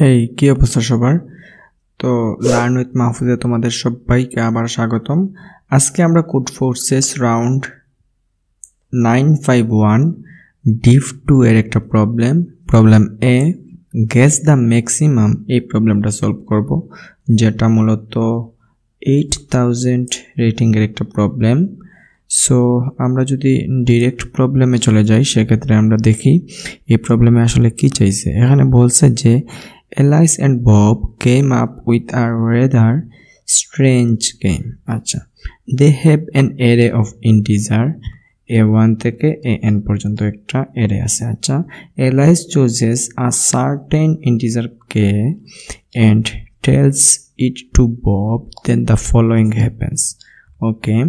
হেই, কি অবস্থা সবার? তো লার্ন উইথ মাহফুজে তোমাদের সবাইকে আবার স্বাগতম। আজকে আমরা কোড ফোর্সেস রাউন্ড 951 ডিভ 2 এর একটা problem A guess the maximum, এই প্রবলেমটা সলভ করব, যেটা মূলত 8000 রেটিংয়ের একটা প্রবলেম। সো আমরা যদি ডিরেক্ট প্রবলেমে চলে যাই, সেক্ষেত্রে আমরা দেখি এই প্রবলেমে আসলে কি চাইছে। এখানে বলছে যে Alice and Bob came up with a rather strange game. আচ্ছা, they have an array of integer a1 থেকে an পর্যন্ত একটা array আছে। আচ্ছা, Alice chooses a certain integer k and tells it to Bob, then the following happens. Okay,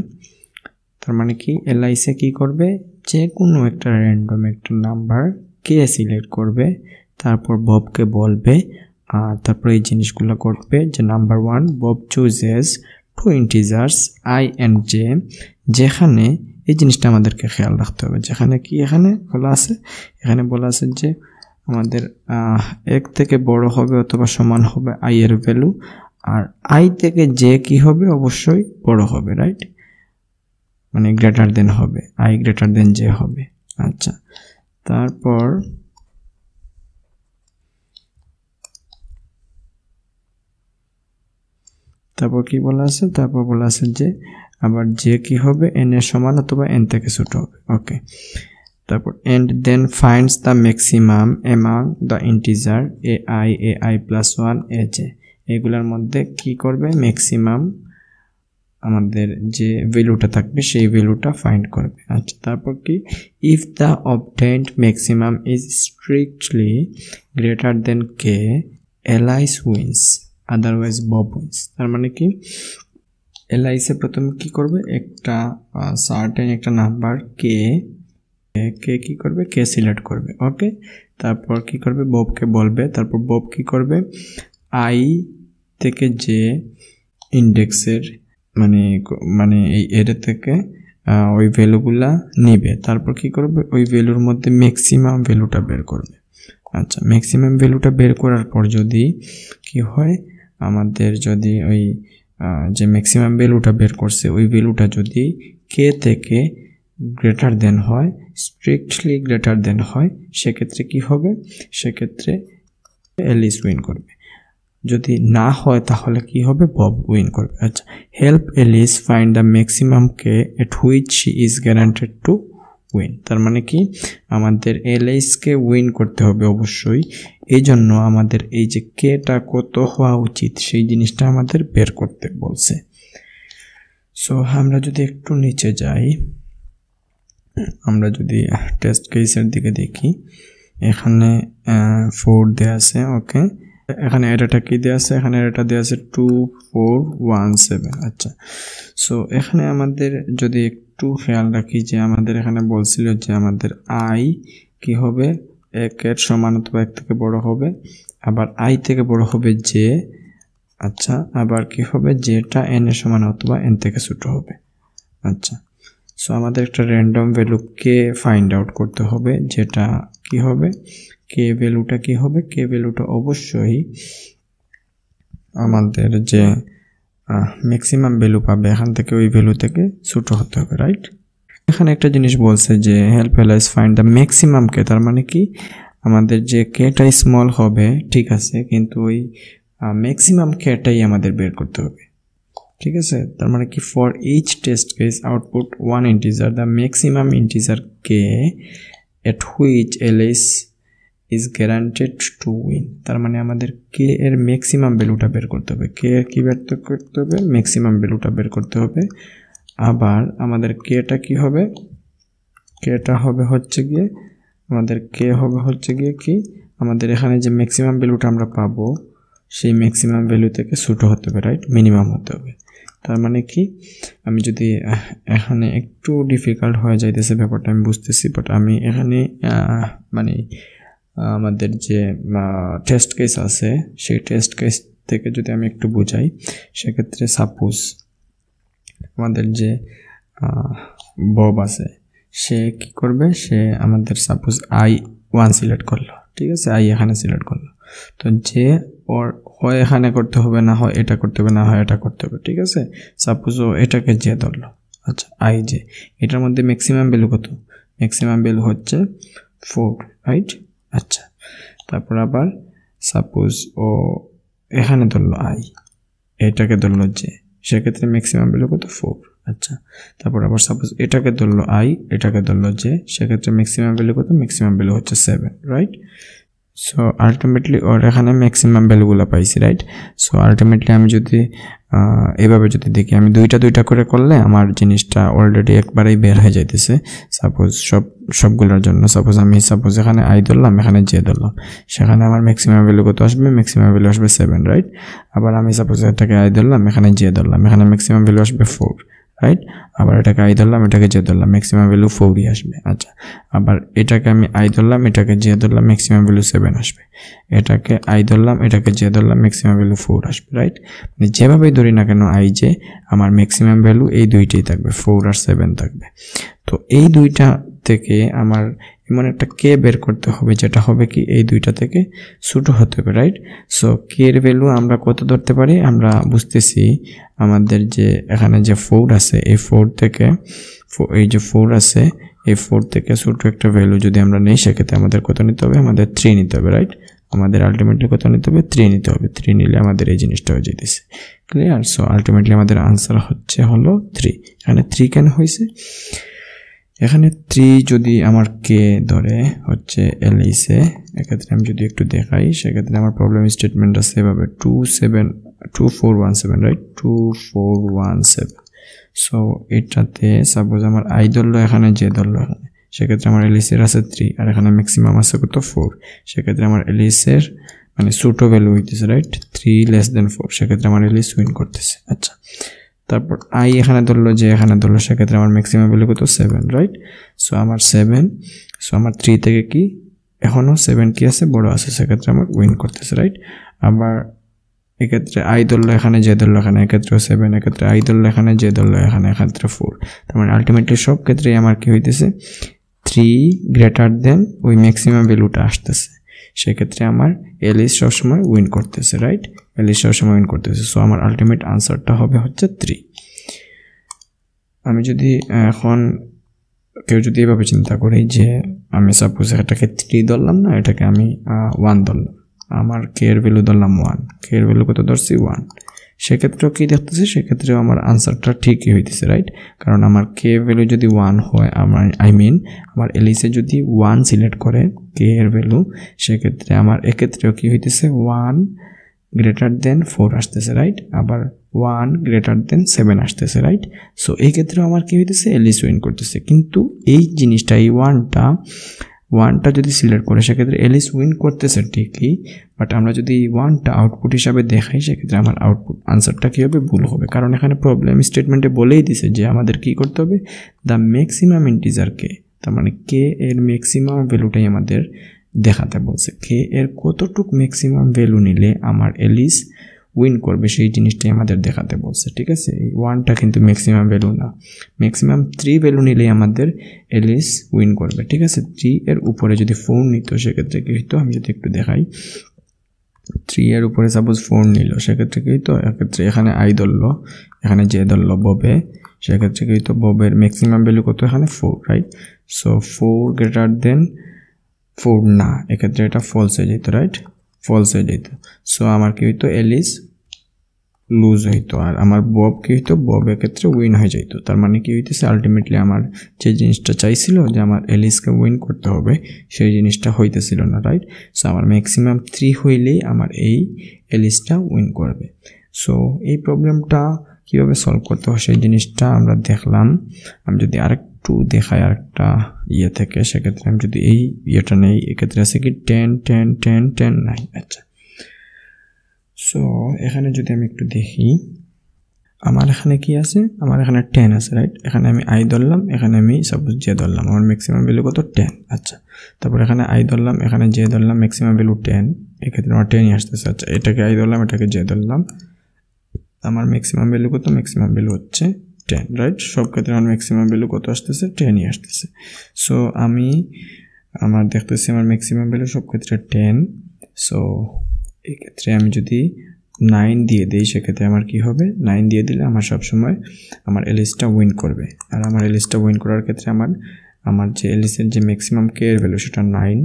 তার মানে কি Alice কি করবে, যে কোনো একটা র্যান্ডম একটা নাম্বার কে সিলেক্ট করবে, তারপর ববকে বলবে, আর তারপর এই জিনিসগুলো করবে যে number 1 Bob chooses two integers i and j, যেখানে এই জিনিসটা আমাদেরকে খেয়াল রাখতে হবে, যেখানে কি এখানে বলা আছে যে আমাদের এক থেকে বড় হবে অথবা সমান হবে আই এর ভ্যালু, আর আই থেকে জে কি হবে, অবশ্যই বড় হবে, রাইট, মানে গ্রেটার দেন হবে, আই গ্রেটার দেন জে হবে। আচ্ছা, তারপর কি বলা আছে, তারপর বলা আছে যে আবার যে কি হবে এন এর সমান অথবা এন থেকে ছোট হবে। ওকে, তারপর and then finds the maximum among the integer a i plus 1 a j, এগুলোর মধ্যে কি করবে, ম্যাক্সিমাম আমাদের যে ভ্যালুটা থাকবে সেই ভ্যালুটা ফাইন্ড করবে। আচ্ছা, তারপর কি, if the obtained maximum is strictly greater than K, Alice wins, otherwise Bob wins. তার মানে কি, এলআইসে প্রথমে কি করবে, একটা সার্টেন একটা নাম্বার কে কি করবে, কে সিলেক্ট করবে। ওকে, তারপর কি করবে, ববকে বলবে, তারপর বব কি করবে, আই থেকে যে ইন্ডেক্সের মানে এই এর থেকে ওই ভ্যালুগুলা নিবে, তারপর কি করবে, ওই ভ্যালুর মধ্যে ম্যাক্সিমাম ভ্যালুটা বের করবে। আচ্ছা, ম্যাক্সিমাম ভ্যালুটা বের করার পর যদি কি হয়, আমাদের যদি ওই যে ম্যাক্সিমাম ভ্যালুটা বের করছে ওই ভ্যালুটা যদি কে থেকে গ্রেটার দেন হয়, স্ট্রিক্টলি গ্রেটার দেন হয়, সেক্ষেত্রে কি হবে, সেক্ষেত্রে এলিস উইন করবে। যদি না হয় তাহলে কি হবে, বব উইন করবে। আচ্ছা, help Alice find the maximum k at which she is guaranteed to win. তার মানে কি, আমাদের এলিসকে উইন করতে হবে অবশ্যই, এই জন্য আমাদের এই যে কেটা কত হওয়া উচিত সেই জিনিসটা আমাদের বের করতে বলছে। সো আমরা যদি একটু নিচে যাই, আমরা যদি টেস্ট কেসের দিকে দেখি, এখানে 4 দেয়া আছে। ওকে, এখানে এটাটা কি দেয়া আছে, এখানে এটা দেয়া আছে 2417। আচ্ছা, সো এখানে আমাদের যদি একটু খেয়াল রাখি যে আমাদের এখানে বলছিল যে আমাদের আই কি হবে, 1 এর সমান অথবা 1 থেকে বড় হবে, আবার আই থেকে বড় হবে জে। আচ্ছা, আবার কি হবে, যেটা এন এর সমান অথবা এন থেকে ছোট হবে। আচ্ছা, সো আমাদের একটা র্যান্ডম ভ্যালু কে ফাইন্ড আউট করতে হবে, যেটা কি হবে, কে ভ্যালুটা কি হবে, কে ভ্যালুটা অবশ্যই আমাদের যে ম্যাক্সিমাম ভ্যালু পাবে এখান থেকে ওই ভ্যালু থেকে ছোট হতে হবে, রাইট। এখানে একটা জিনিস বলছে যে হেল্প এলাইস ফাইন্ড দ্য ম্যাক্সিমাম কে, তার মানে কি, আমাদের যে কেটা স্মল হবে ঠিক আছে, কিন্তু ওই ম্যাক্সিমাম কেটাই আমাদের বের করতে হবে, ঠিক আছে। তার মানে কি, for each test case output 1 integer the maximum integer K at which Alice is guaranteed to win. তার মানে আমাদের কে এর ম্যাক্সিমাম ভ্যালুটা বের করতে হবে, কে কি বের করতে হবে, ম্যাক্সিমাম ভ্যালুটা বের করতে হবে। আবার আমাদের কেটা কি হবে, কেটা হবে হচ্ছে গিয়ে আমাদের কে হবে হচ্ছে গিয়ে কি, আমাদের এখানে যে ম্যাক্সিমাম ভ্যালুটা আমরা পাবো সেই ম্যাক্সিমাম ভ্যালু থেকে ছোট হতে হবে, রাইট, মিনিমাম হতে হবে। তার মানে কি, আমি যদি এখানে একটু ডিফিকাল্ট হয়ে যাইতেছে ব্যাপারটা আমি বুঝতেছি, বাট আমি এখানে মানে আমাদের যে টেস্ট কেস আছে সেই টেস্ট কেস থেকে যদি আমি একটু বোঝাই, সেক্ষেত্রে সাপোজ আমাদের যে বব আছে সে কি করবে, সে আমাদের সাপোজ i1 সিলেক্ট করলো, ঠিক আছে, আই এখানে সিলেক্ট করলো, তো যে ওর হয় এখানে করতে হবে, না হয় এটা করতে হবে, না হয় এটা করতে হবে, ঠিক আছে। সাপোজ ও এটাকে যে ধরলো, আচ্ছা আই যে, এটার মধ্যে ম্যাক্সিমাম ভ্যালু কত? ম্যাক্সিমাম ভ্যালু হচ্ছে 4, রাইট। আচ্ছা, তারপর আবার সাপোজ ও এখানে ধরলো আই, এটাকে ধরলো যে, সেক্ষেত্রে ম্যাক্সিমাম ভ্যালু কত? 4। আচ্ছা, তারপর আবার সাপোজ এটাকে ধরলো আই, এটাকে ধরলো যে, সেক্ষেত্রে ম্যাক্সিমাম ভ্যালু কত? ম্যাক্সিমাম ভ্যালু হচ্ছে 7, রাইট। সো আলটিমেটলি ওর এখানে ম্যাক্সিমাম ভ্যালুগুলো পাইছি, রাইট। সো আলটিমেটলি আমি যদি এভাবে যদি দেখি, আমি দুইটা করে করলে আমার জিনিসটা অলরেডি একবারেই বের হয়ে যাইতেছে। সাপোজ সবগুলোর জন্য সাপোজ এখানে আই ধরলাম, এখানে জে ধরলাম, সেখানে আমার ম্যাক্সিমাম ভ্যালু কত আসবে? ম্যাক্সিমাম ভ্যালু আসবে 7, রাইট। আবার আমি সাপোজ এটাকে আই ধরলাম, এখানে জে ধরলাম, এখানে ম্যাক্সিমাম ভ্যালু আসবে 4, রাইট। আবার এটাকে আই ধরলাম, এটাকে জে ধরলাম, ম্যাক্সিমাম ভ্যালু 4ই আসবে। আচ্ছা, আবার এটাকে আমি আই ধরলাম, এটাকে জে ধরলাম, ম্যাক্সিমাম ভ্যালু 7 আসবে। এটাকে আই ধরলাম, এটাকে জে ধরলাম, ম্যাক্সিমাম ভ্যালু 4 আসবে, রাইট। মানে যেভাবেই ধরি না কেন আই জে, আমার ম্যাক্সিমাম ভ্যালু এই দুইটাই থাকবে, 4 আর 7 থাকবে। তো এই দুইটা থেকে আমার এমন একটা কে বের করতে হবে যেটা হবে কি এই দুইটা থেকে ছোট হতে হবে, রাইট। সো কে এর ভ্যালু আমরা কত ধরতে পারি? আমরা বুঝতেছি আমাদের যে এখানে যে 4 আছে, এই 4 থেকে এই যে 4 আছে, এই 4 থেকে ছোট একটা ভ্যালু যদি আমরা নেই, সেক্ষেত্রে আমাদের কত নিতে হবে? আমাদের 3 নিতে হবে, রাইট। আমাদের আলটিমেটলি কত নিতে হবে? 3 নিতে হবে। 3 নিলে আমাদের এই জিনিসটা হয়ে যেতেছে, ক্লিয়ার। সো আলটিমেটলি আমাদের আনসার হলো 3। এখানে 3 কেন হয়েছে? এখানে 3 যদি আমার কে ধরে হচ্ছে এলইসে, এক্ষেত্রে আমি যদি একটু দেখাই, সেক্ষেত্রে আমার প্রবলেম স্টেটমেন্ট আছে এভাবে 2417, রাইট, 2417। সো এটাতে সাপোজ আমার আই ধরলো, এখানে জে ধরলো, এখানে সেক্ষেত্রে আমার এলইসের আছে 3, আর এখানে ম্যাক্সিমাম আছে কত? 4। সেক্ষেত্রে আমার এলইসের মানে ছোট ভ্যালু হইতেছে, রাইট, 3<4, সেক্ষেত্রে আমার এলইস উইন করতেছে। আচ্ছা, তারপর আই এখানে ধরলো, যে এখানে ধরলো, সেক্ষেত্রে আমার ম্যাক্সিমাম ভ্যালু কত? 7, রাইট। সো আমার 7, সো আমার 3 থেকে কি এখনও 7 কি আছে? বড় আছে, সেক্ষেত্রে আমার উইন করতেছে, রাইট। আবার এক্ষেত্রে আই ধরলো, এখানে জে ধরলো, এখানে এক্ষেত্রেও 7, এক্ষেত্রে আই ধরলো, এখানে জে ধরলো, এক্ষেত্রে 4। তার মানে আলটিমেটলি সব ক্ষেত্রেই আমার কি হইতেছে? 3 ওই ম্যাক্সিমাম ভ্যালুটা আসতেছে, সেক্ষেত্রে আমার এলইস সবসময় উইন করতেছে, রাইট। এলইস সবসময় উইন করতেছে। সো আমার আলটিমেট আনসারটা হবে হচ্ছে 3। আমি যদি এখন কেউ যদি এভাবে চিন্তা করি যে আমি সাপোজ এটাকে 3 ধরলাম না, এটাকে আমি 1 ধরলাম, আমার কে এর ভ্যালু ধরলাম 1, কে এর ভ্যালু কত ধরছি? 1। সেক্ষেত্রেও কি দেখতেছে? সেক্ষেত্রেও আমার আনসারটা ঠিকই হইতেছে, রাইট। কারণ আমার কে ভ্যালু যদি 1 হয়, আমার আমার এলইসে যদি 1 সিলেক্ট করে কে এর ভ্যালু, সেক্ষেত্রে আমার এক্ষেত্রেও কি হইতেছে? 1>4 আসতেছে, রাইট। আবার 1>7 আসতেছে, রাইট। সো এই ক্ষেত্রেও আমার কি হইতেছে? এলইস উইন করতেছে। কিন্তু এই জিনিসটা, এই ওয়ানটা যদি সিলেক্ট করে, সেক্ষেত্রে এলইস উইন করতেছে ঠিকই, বাট আমরা যদি এই 1টা আউটপুট হিসাবে দেখাই, সেক্ষেত্রে আমার আউটপুট আনসারটা কী হবে? ভুল হবে। কারণ এখানে প্রবলেম স্টেটমেন্টে বলেই দিছে যে আমাদের কি করতে হবে? দ্য ম্যাক্সিমাম ইন্টিজার কে, তার মানে কে এর ম্যাক্সিমাম ভ্যালুটাই আমাদের দেখাতে বলছে। কে এর কতটুক ম্যাক্সিমাম ভ্যালু নিলে আমার এলইস উইন করবে, সেই জিনিসটাই আমাদের দেখাতে বলছে, ঠিক আছে। এই 1টা কিন্তু ম্যাক্সিমাম ভ্যালু না, ম্যাক্সিমাম 3 ভ্যালু নিলেই আমাদের এলইস উইন করবে, ঠিক আছে। 3 এর উপরে যদি 4 নিত, সেক্ষেত্রে কি হইতো? আমি যদি একটু দেখাই, 3 এর উপরে সাপোজ 4 নিল, সেক্ষেত্রে কি হইতো? এক্ষেত্রে এখানে আই ধরলো, এখানে জে ধরলো, ববে, সেক্ষেত্রে কি হইতো? ববের ম্যাক্সিমাম ভ্যালু কত? এখানে 4, রাইট। সো 4>4 না, এক্ষেত্রে এটা ফলস হয়ে যেত, রাইট, ফলস হয়ে যেত। সো আমার কি হইতো? এলইস লুজ হইতো, আর আমার বব কি হইতো? বব এক্ষেত্রে উইন হয়ে যেত। তার মানে কি হইতেছে? আলটিমেটলি আমার যে জিনিসটা চাইছিল যে আমার এলিসকে উইন করতে হবে, সেই জিনিসটা হইতেছিল না, রাইট। সো আমার ম্যাক্সিমাম 3 হইলেই আমার এই এলিসটা উইন করবে। সো এই প্রবলেমটা কীভাবে সলভ করতে হয় সেই জিনিসটা আমরা দেখলাম। আমি যদি আরেকটু দেখাই আরেকটা থেকে, সেক্ষেত্রে আমি যদি এই ইয়েটা নেই, এক্ষেত্রে আছে কি 10 10 10 10 9। আচ্ছা, সো এখানে যদি আমি একটু দেখি, আমার এখানে কি আছে? আমার এখানে 10 আছে, রাইট। এখানে আমি আই ধরলাম, এখানে আমি সাপোজ জে ধরলাম, আমার ম্যাক্সিমাম ভ্যালু কত? 10। আচ্ছা, তারপর এখানে আই ধরলাম, এখানে জে ধরলাম, ম্যাক্সিমাম ভ্যালু 10, এক্ষেত্রে আমার 10ই আসতেছে। আচ্ছা, এটাকে আই ধরলাম, এটাকে জে ধরলাম, আমার ম্যাক্সিমাম ভ্যালু কত? ম্যাক্সিমাম ভ্যালু হচ্ছে 10, রাইট। সব ক্ষেত্রে আমার ম্যাক্সিমাম ভ্যালু কত আসতেছে? 10ই আসতেছে। সো আমার দেখতেছি আমার ম্যাক্সিমাম ভ্যালু সব ক্ষেত্রে 10। সো এই ক্ষেত্রে আমি যদি 9 দিয়ে দেই সেক্ষেত্রে আমার কি হবে 9 দিয়ে দিলে আমার সব সময় আমার এলিসটা উইন করবে আর আমার এলিসটা উইন করার ক্ষেত্রে আমার যে এলিসের যে ম্যাক্সিমাম কে এর ভ্যালু সেটা 9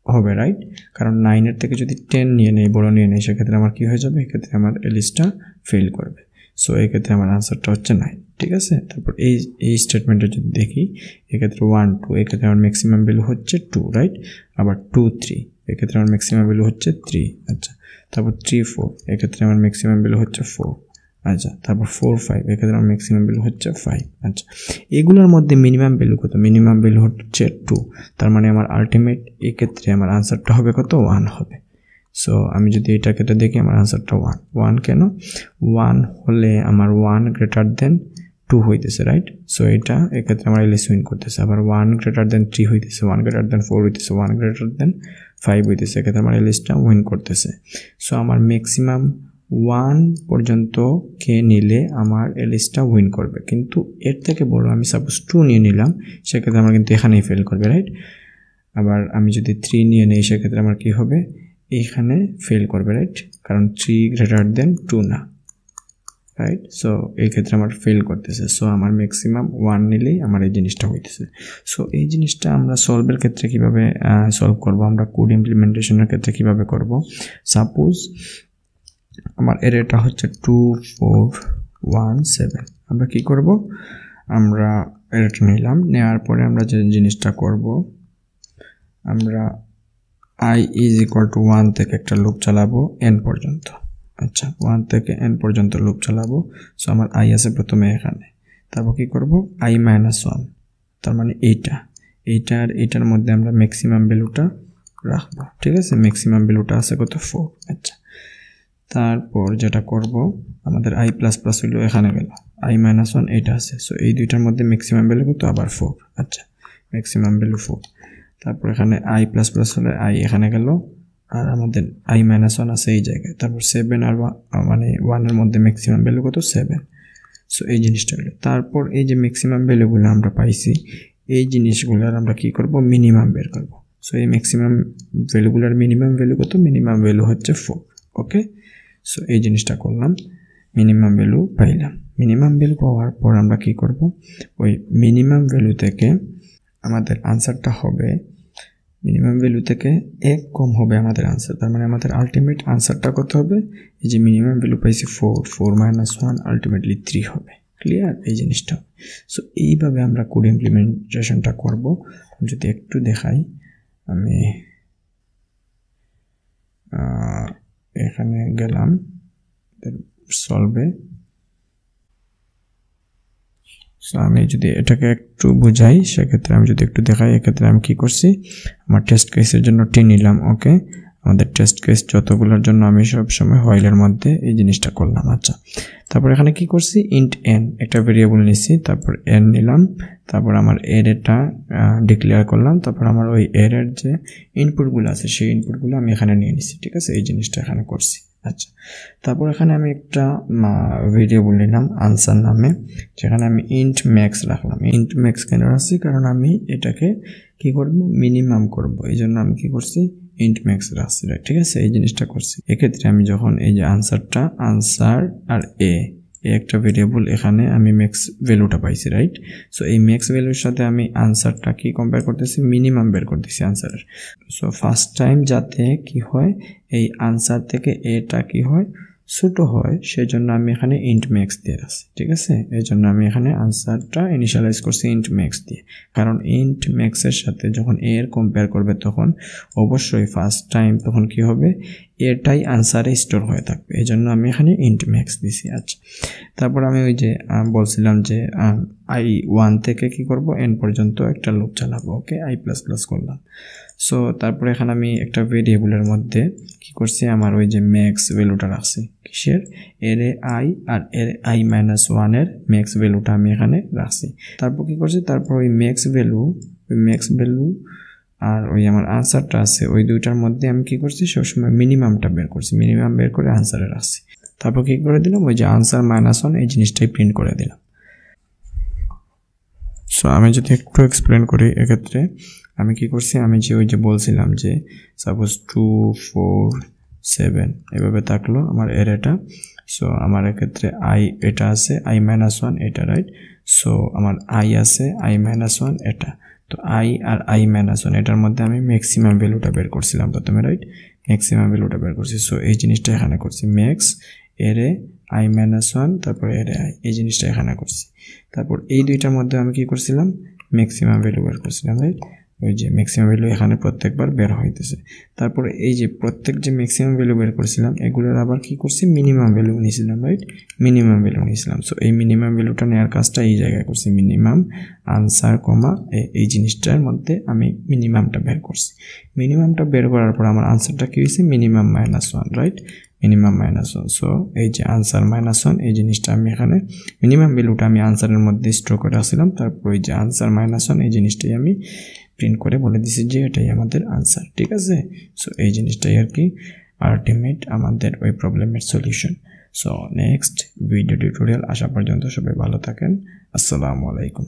হবে রাইট কারণ 9 এর থেকে যদি 10 নিয়ে নেই বড় নিয়ে নেই সেক্ষেত্রে আমার কি হয়ে যাবে এক্ষেত্রে আমার এলিসটা ফেল করবে সো এই ক্ষেত্রে আমার আনসারটা হচ্ছে 9 ঠিক আছে তারপর এই স্টেটমেন্টে যদি দেখি এক্ষেত্রে 1 2 এক্ষেত্রে আমার ম্যাক্সিমাম ভ্যালু হচ্ছে 2 রাইট আবার 2 3 এক্ষেত্রে আমার ম্যাক্সিমাম ভ্যালু হচ্ছে 3 আচ্ছা তারপর 3 4 এক্ষেত্রে আমার ম্যাক্সিমাম ভ্যালু হচ্ছে 4 আচ্ছা তারপর 4 5 এক্ষেত্রে আমার ম্যাক্সিমাম ভ্যালু হচ্ছে 5 আচ্ছা এগুলোর মধ্যে মিনিমাম ভ্যালু কত মিনিমাম ভ্যালু হচ্ছে 2 তার মানে আমার আলটিমেট এই ক্ষেত্রে আমার আনসারটা হবে কত 1 হবে সো আমি যদি এটা ক্ষেত্রে দেখি আমার আনসারটা 1 কেন 1 হলে আমার 1 গ্রেটার দেন 2 হইতেছে রাইট সো এটা এক্ষেত্রে আমার এলিস উইন করতেছে আবার 1 গ্রেটার দেন 3 হইতেছে 1 গ্রেটার দেন 4 হইতেছে 1 গ্রেটার দেন 5 হইতেছে এক্ষেত্রে আমার এলিসটা উইন করতেছে সো আমার ম্যাক্সিমাম 1 পর্যন্ত কে নিলে আমার এলিসটা উইন করবে কিন্তু এর থেকে বড় আমি সাপোজ 2 নিয়ে নিলাম সেক্ষেত্রে আমার কিন্তু এখানেই ফেল করবে রাইট আবার আমি যদি 3 নিয়ে নেই সেক্ষেত্রে আমার কি হবে এখানে ফেল করবে রাইট কারণ 3 গ্রেটার দেন 2 না রাইট সো এই ক্ষেত্রে আমার ফেল করতেছে সো আমার ম্যাক্সিমাম 1 নিলেই আমার এই জিনিসটা হইতেছে সো এই জিনিসটা আমরা সলভের ক্ষেত্রে কিভাবে সলভ করব আমরা কোড ইমপ্লিমেন্টেশনের ক্ষেত্রে কিভাবে করব সাপোজ আমার এরেটা হচ্ছে 2417 আমরা কি করব আমরা এরেটা নিলাম নেওয়ার পরে আমরা যে জিনিসটা করব আমরা I is equal to 1 থেকে একটা লুপ চালাবো n পর্যন্ত আচ্ছা 1 থেকে n পর্যন্ত লুপ চালাবো সো আমার I আছে প্রথমে এখানে তারপর কি করব I - 1 তার মানে এইটার মধ্যে আমরা ম্যাক্সিমাম ভ্যালুটা রাখবো ঠিক আছে ম্যাক্সিমাম ভ্যালুটা আছে কত 4 আচ্ছা তারপর যেটা করব আমাদের I++ হলো এখানে গেল I - 1 এটা আছে সো এই দুইটার মধ্যে ম্যাক্সিমাম ভ্যালু কত আবার 4 আচ্ছা ম্যাক্সিমাম ভ্যালু 4 তারপর এখানে I++ হলে I এখানে গেল আর আমাদের I - 1 আছে এই জায়গায় তারপর 7 আর মানে 1 এর মধ্যে ম্যাক্সিমাম ভ্যালু কত 7 সো এই জিনিসটা হলো তারপর এই যে ম্যাক্সিমাম ভ্যালুগুলো আমরা পাইছি এই জিনিসগুলোর আমরা কি করব মিনিমাম বের করব সো এই ম্যাক্সিমাম ভ্যালুগুলোর মিনিমাম ভ্যালু কত মিনিমাম ভ্যালু হচ্ছে 4 ওকে সো এই জিনিসটা করলাম মিনিমাম ভ্যালু পাইলাম মিনিমাম ভ্যালু পাওয়ার পর আমরা কি করব ওই মিনিমাম ভ্যালু থেকে আমাদের আনসারটা হবে মিনিমাম ভ্যালু থেকে 1 কম হবে আমাদের আনসার তার মানে আমাদের আলটিমেট আনসারটা কত হবে এই যে মিনিমাম ভ্যালু পাইছি 4 1 আলটিমেটলি 3 হবে ক্লিয়ার এই জিনিসটা সো এইভাবে আমরা কোড ইমপ্লিমেন্টেশনটা করব যদি একটু দেখাই আমি এখানে গেলাম সলভে সো আমি যদি এটাকে একটু বুঝাই সেক্ষেত্রে আমি যদি একটু দেখাই এক্ষেত্রে আমি কি করছি আমার টেস্ট কেসের জন্য টি নিলাম ওকে আমাদের টেস্ট কেস যতগুলোর জন্য আমি সব সময় হোয়াইলের মধ্যে এই জিনিসটা করলাম আচ্ছা তারপর এখানে কি করছি ইন্ট n একটা ভেরিয়েবল নিছি তারপর n নিলাম তারপর আমার অ্যারেটা ডিক্লেয়ার করলাম তারপর আমার ওই অ্যারের যে ইনপুটগুলো আছে সেই ইনপুটগুলো আমি এখানে নিয়ে নিছি ঠিক আছে এই জিনিসটা এখানে করছি আচ্ছা তারপর এখানে আমি একটা ভেরিয়েবল নিলাম আনসার নামে যেখানে আমি ইন্ট ম্যাক্স রাখলাম ইন্ট ম্যাক্স কেন রাখছি কারণ আমি এটাকে কি করব মিনিমাম করব এইজন্য আমি কি করছি ইন্ট ম্যাক্স রাখছি রাইট ঠিক আছে এই জিনিসটা করছি এক্ষেত্রে আমি যখন এই যে আনসার আর এ একটা ভেরিয়েবল এখানে আমি ম্যাক্স ভ্যালুটা পাইছি রাইট সো এই ম্যাক্স ভ্যালুর সাথে আমি আনসারটা কি কম্পেয়ার করতেছি মিনিমাম বের করতেছি আনসারের সো ফার্স্ট টাইম যাতে কি হয় এই আনসার থেকে এটা কি হয় ছোট হয় সেজন্য আমি এখানে ইন্ট ম্যাক্স দিয়ে রাখছি ঠিক আছে এইজন্য আমি এখানে আনসারটা ইনিশিয়ালাইজ করছি ইন্ট ম্যাক্স দিয়ে কারণ ইন্ট ম্যাক্সের সাথে যখন এ এর কম্পেয়ার করবে তখন অবশ্যই ফার্স্ট টাইম তখন কি হবে এটাই আনসারে স্টোর হয়ে থাকবে এইজন্য আমি এখানে ইন্ট ম্যাক্স দিছি আচ্ছা তারপর আমি ওই যে বলছিলাম যে I1 থেকে কি করব n পর্যন্ত একটা লুপ চালাবো ওকে I++ করলাম সো তারপর এখানে আমি একটা ভেরিয়েবলের মধ্যে কি করছি আমার ওই যে ম্যাক্স ভ্যালুটা রাখছি কিসের এর I আর এর I - 1 এর ম্যাক্স ভ্যালুটা আমি এখানে রাখছি তারপর কি করছি তারপর ওই ম্যাক্স ভ্যালু আর ওই আমার আনসারটা আছে ওই দুইটার মধ্যে আমি কি করছি সবসময় মিনিমামটা বের করছি মিনিমাম বের করে আনসারে রাখছি তারপর কি করে দিলাম ওই যে আনসার -1 এই জিনিসটাই প্রিন্ট করে দিলাম সো আমি যদি একটু এক্সপ্লেন করি এক্ষেত্রে আমি কি করছি, আমি যে ওই যে বলছিলাম যে সাপোজ 2 4 7 এভাবে থাকলো আমার অ্যারেটা। সো আমার ক্ষেত্রে i এটা আছে i - 1 এটা, রাইট। সো আমার i আছে i - 1 এটা। তো i আর i - 1 এটার মধ্যে আমি ম্যাক্সিমাম ভ্যালুটা বের করছিলাম প্রথমে, রাইট। ম্যাক্সিমাম ভ্যালুটা বের করছি। সো এই জিনিসটা এখানে করছি, ম্যাক্স এরে i - 1 তারপর এরে i, এই জিনিসটা এখানে করছি। তারপর এই দুইটার মধ্যে আমি কি করছিলাম, ম্যাক্সিমাম ভ্যালু বের করছিলাম, রাইট। ওই যে ম্যাক্সিমাম ভ্যালু এখানে প্রত্যেকবার বের হইতেছে। তারপরে এই যে প্রত্যেক যে ম্যাক্সিমাম ভ্যালু বের করছিলাম এগুলোর আবার কি করছি, মিনিমাম ভ্যালু নিয়েছিলাম, রাইট। মিনিমাম ভ্যালু নিয়েছিলাম। সো এই মিনিমাম ভ্যালুটা নেওয়ার কাজটা এই জায়গায় করছি, মিনিমাম আনসার কমা এই জিনিসটার মধ্যে আমি মিনিমামটা বের করছি। মিনিমামটা বের করার পর আমার আনসারটা কি হয়েছে, মিনিমাম -1, রাইট। মিনিমাম -1। সো এই যে আনসার -1 এই জিনিসটা আমি এখানে মিনিমাম ভ্যালুটা আমি আনসারের মধ্যে স্টোর করে আসছিলাম। তারপর এই যে আনসার -1 এই জিনিসটাই আমি প্রিন্ট করে বলে দিছি যে এটাই আমাদের আনসার, ঠিক আছে। সো এই জিনিসটাই আর কি আলটিমেট আমাদের ওই প্রবলেমের solution. So next video tutorial আসা পর্যন্ত সবাই ভালো থাকেন। আসসালামু আলাইকুম।